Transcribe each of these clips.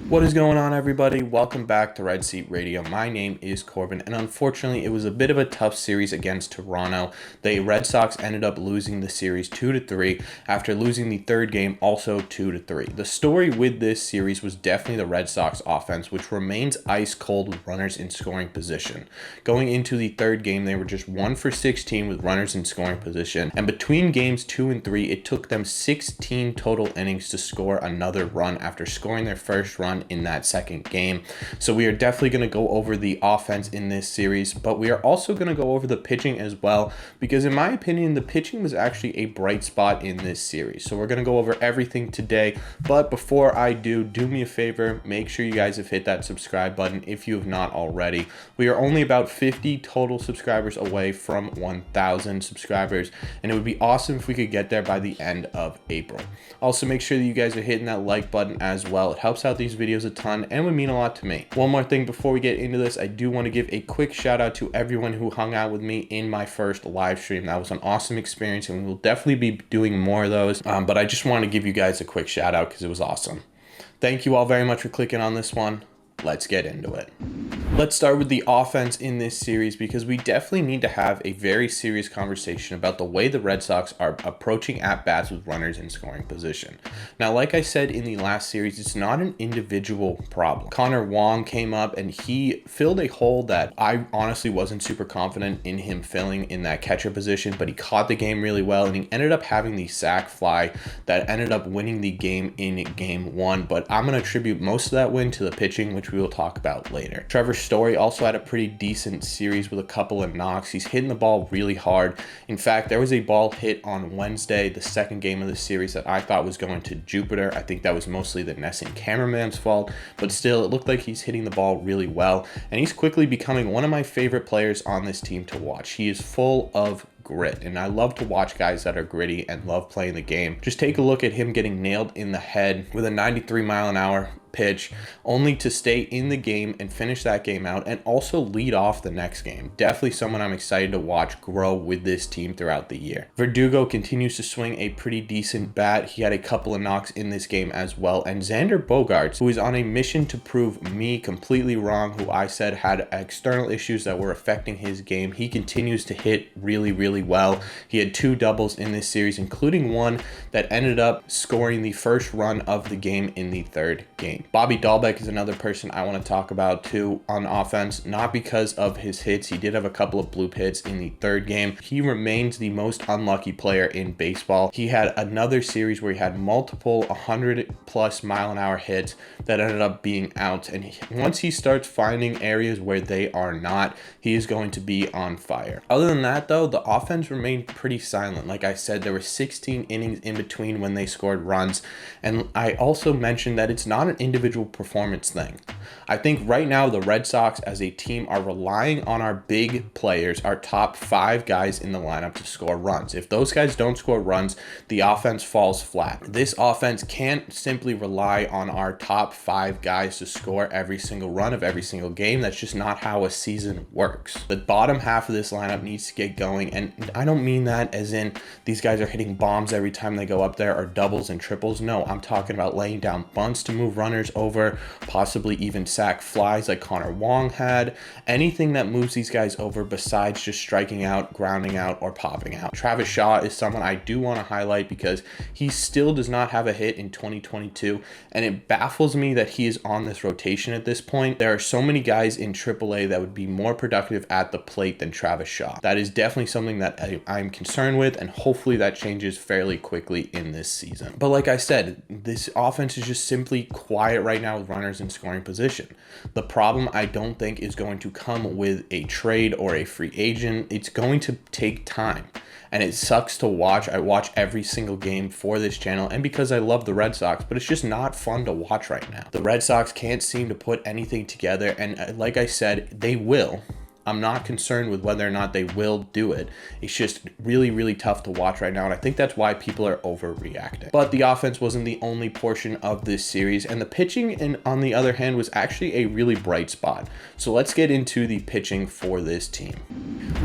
What is going on, everybody? Welcome back to Red Seat Radio. My name is Corbin, and unfortunately it was a bit of a tough series against Toronto. The Red Sox ended up losing the series 2-3 after losing the third game also 2-3. The story with this series was definitely the Red Sox offense, which remains ice cold with runners in scoring position. Going into the third game, they were just 1 for 16 with runners in scoring position, and between games 2 and 3, it took them 16 total innings to score another run after scoring their first run in that second game. So we are definitely going to go over the offense in this series, but we are also going to go over the pitching as well, because in my opinion, the pitching was actually a bright spot in this series. So we're going to go over everything today, but before I do me a favor, make sure you guys have hit that subscribe button if you have not already. We are only about 50 total subscribers away from 1,000 subscribers, and it would be awesome if we could get there by the end of April. Also, make sure that you guys are hitting that like button as well. It helps out these videos a ton and would mean a lot to me. One more thing before we get into this, I do want to give a quick shout out to everyone who hung out with me in my first live stream. That was an awesome experience, and we'll definitely be doing more of those, but I just want to give you guys a quick shout out because it was awesome. Thank you all very much for clicking on this one. Let's get into it. Let's start with the offense in this series, because we definitely need to have a very serious conversation about the way the Red Sox are approaching at-bats with runners in scoring position. Now, like I said in the last series, it's not an individual problem. Connor Wong came up and he filled a hole that I honestly wasn't super confident in him filling in that catcher position, but he caught the game really well, and he ended up having the sac fly that ended up winning the game in game 1. But I'm going to attribute most of that win to the pitching, which we will talk about later. Trevor Story also had a pretty decent series with a couple of knocks. He's hitting the ball really hard. In fact, there was a ball hit on Wednesday, the second game of the series, that I thought was going to Jupiter. I think that was mostly the Nesson cameraman's fault, but still, it looked like he's hitting the ball really well, and he's quickly becoming one of my favorite players on this team to watch. He is full of grit, and I love to watch guys that are gritty and love playing the game. Just take a look at him getting nailed in the head with a 93-mile-an-hour pitch, only to stay in the game and finish that game out and also lead off the next game. Definitely someone I'm excited to watch grow with this team throughout the year. Verdugo continues to swing a pretty decent bat. He had a couple of knocks in this game as well. And Xander Bogaerts, who is on a mission to prove me completely wrong, who I said had external issues that were affecting his game, he continues to hit really well. He had 2 doubles in this series, including one that ended up scoring the first run of the game in the third game. Bobby Dahlbeck is another person I want to talk about too on offense, not because of his hits. He did have a couple of bloop hits in the third game. He remains the most unlucky player in baseball. He had another series where he had multiple 100+ mile-an-hour hits that ended up being out, and once he starts finding areas where they are not, he is going to be on fire. Other than that though, the offense remained pretty silent. Like I said, there were 16 innings in between when they scored runs, and I also mentioned that it's not an individual performance thing. I think right now the Red Sox as a team are relying on our big players, our top 5 guys in the lineup, to score runs. If those guys don't score runs, the offense falls flat. This offense can't simply rely on our top 5 guys to score every single run of every single game. That's just not how a season works. The bottom half of this lineup needs to get going, and I don't mean that as in these guys are hitting bombs every time they go up there or doubles and triples. No, I'm talking about laying down bunts to move runners over, possibly even sack flies like Connor Wong had. Anything that moves these guys over besides just striking out, grounding out, or popping out. Travis Shaw is someone I do want to highlight because he still does not have a hit in 2022, and it baffles me that he is on this rotation at this point. There are so many guys in AAA that would be more productive at the plate than Travis Shaw. That is definitely something that I'm concerned with, and hopefully that changes fairly quickly in this season. But like I said, this offense is just simply quiet right now with runners in scoring position. The problem I don't think is going to come with a trade or a free agent. It's going to take time, and it sucks to watch. I watch every single game for this channel and because I love the Red Sox, but it's just not fun to watch right now. The Red Sox can't seem to put anything together, and like I said, they will. I'm not concerned with whether or not they will do it. It's just really tough to watch right now, and I think that's why people are overreacting. But the offense wasn't the only portion of this series, and the pitching, on the other hand, was actually a really bright spot. So let's get into the pitching for this team.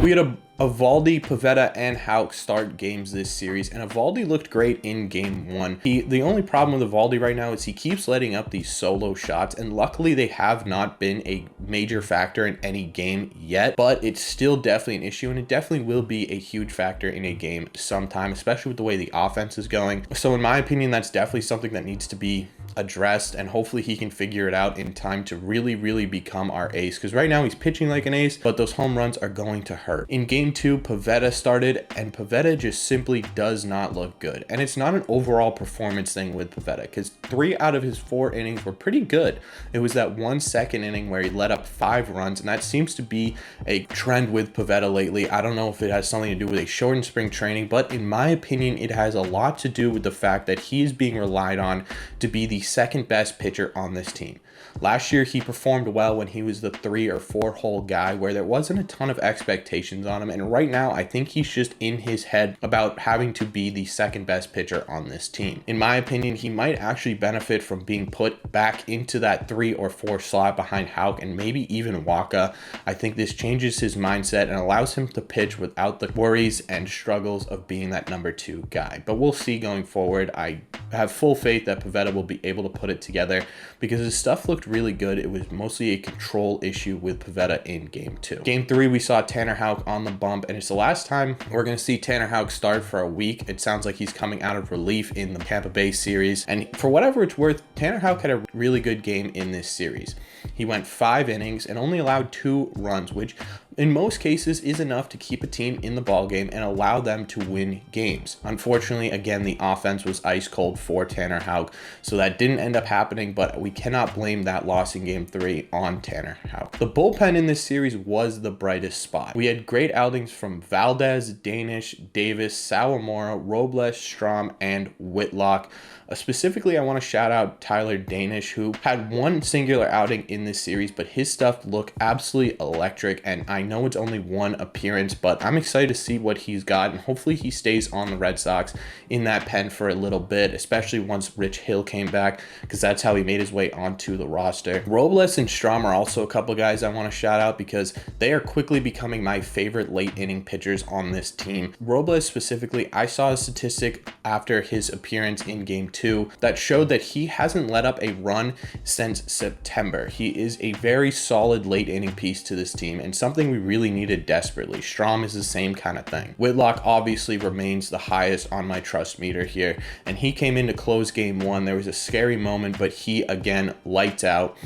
We had a Evaldi, Pivetta, and Houck start games this series, and Evaldi looked great in game 1. The only problem with Evaldi right now is he keeps letting up these solo shots, and luckily they have not been a major factor in any game yet, but it's still definitely an issue, and it definitely will be a huge factor in a game sometime, especially with the way the offense is going. So in my opinion, that's definitely something that needs to be addressed, and hopefully he can figure it out in time to really become our ace, because right now he's pitching like an ace, but those home runs are going to hurt. In game 2, Pivetta started, and Pivetta just simply does not look good, and it's not an overall performance thing with Pivetta, because 3 out of his 4 innings were pretty good. It was that 1 second inning where he let up 5 runs, and that seems to be a trend with Pivetta lately. I don't know if it has something to do with a shortened spring training, but in my opinion, it has a lot to do with the fact that he is being relied on to be the second best pitcher on this team. Last year, he performed well when he was the 3 or 4 hole guy where there wasn't a ton of expectations on him. And right now, I think he's just in his head about having to be the second best pitcher on this team. In my opinion, he might actually benefit from being put back into that 3 or 4 slot behind Houck and maybe even Waka. I think this changes his mindset and allows him to pitch without the worries and struggles of being that number 2 guy. But we'll see going forward. I have full faith that Pivetta will be able to put it together because his stuff looked really good. It was mostly a control issue with Pivetta in game 2. Game 3, we saw Tanner Houck on the bump, and it's the last time we're going to see Tanner Houck start for a week. It sounds like he's coming out of relief in the Tampa Bay series, and for whatever it's worth, Tanner Houck had a really good game in this series. He went 5 innings and only allowed 2 runs, which in most cases is enough to keep a team in the ballgame and allow them to win games. Unfortunately, again, the offense was ice cold for Tanner Houck, so that didn't end up happening, but we cannot blame that loss in game 3 on Tanner Houck. The bullpen in this series was the brightest spot. We had great outings from Valdez, Danish, Davis, Sawamura, Robles, Strom, and Whitlock. Specifically, I want to shout out Tyler Danish, who had 1 singular outing in this series, but his stuff looked absolutely electric, and I know it's only 1 appearance, but I'm excited to see what he's got, and hopefully he stays on the Red Sox in that pen for a little bit, especially once Rich Hill came back, because that's how he made his way onto the roster. Robles and Strom are also a couple guys I want to shout out because they are quickly becoming my favorite late inning pitchers on this team. Robles specifically, I saw a statistic after his appearance in game 2 that showed that he hasn't let up a run since September. He is a very solid late inning piece to this team and something we really needed desperately. Strom is the same kind of thing. Whitlock obviously remains the highest on my trust meter here, and he came in to close game 1. There was a scary moment, but he again lights out.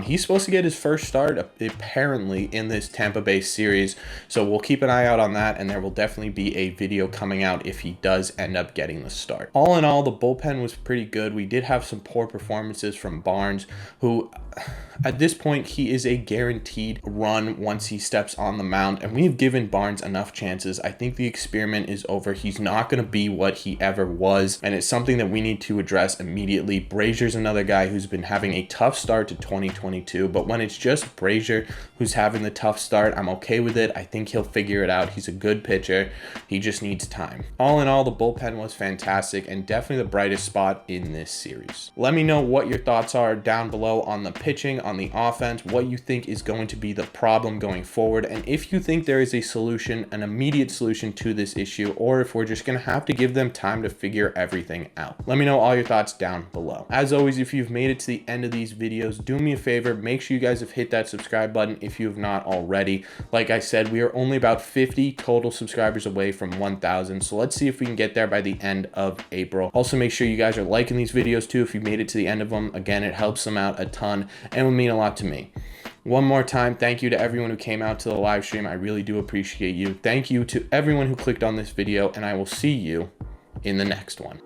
He's supposed to get his first start apparently in this Tampa Bay series, so we'll keep an eye out on that, and there will definitely be a video coming out if he does end up getting the start. All in all, the bullpen was pretty good. We did have some poor performances from Barnes, who at this point, he is a guaranteed run once he steps on the mound, and we've given Barnes enough chances. I think the experiment is over. He's not going to be what he ever was, and it's something that we need to address immediately. Brazier's another guy who's been having a tough start to 2022, but when it's just Brazier who's having the tough start, I'm okay with it. I think he'll figure it out. He's a good pitcher. He just needs time. All in all, the bullpen was fantastic and definitely the brightest spot in this series. Let me know what your thoughts are down below on the pitching, on the offense, what you think is going to be the problem going forward, and if you think there is a solution, an immediate solution to this issue, or if we're just going to have to give them time to figure everything out. Let me know all your thoughts down below. As always, if you've made it to the end of these videos, do me a favor, make sure you guys have hit that subscribe button if you have not already. Like I said, we are only about 50 total subscribers away from 1,000, so let's see if we can get there by the end of April. Also, make sure you guys are liking these videos too if you made it to the end of them. Again, it helps them out a ton and will mean a lot to me. One more time, thank you to everyone who came out to the live stream. I really do appreciate you. Thank you to everyone who clicked on this video, and I will see you in the next one.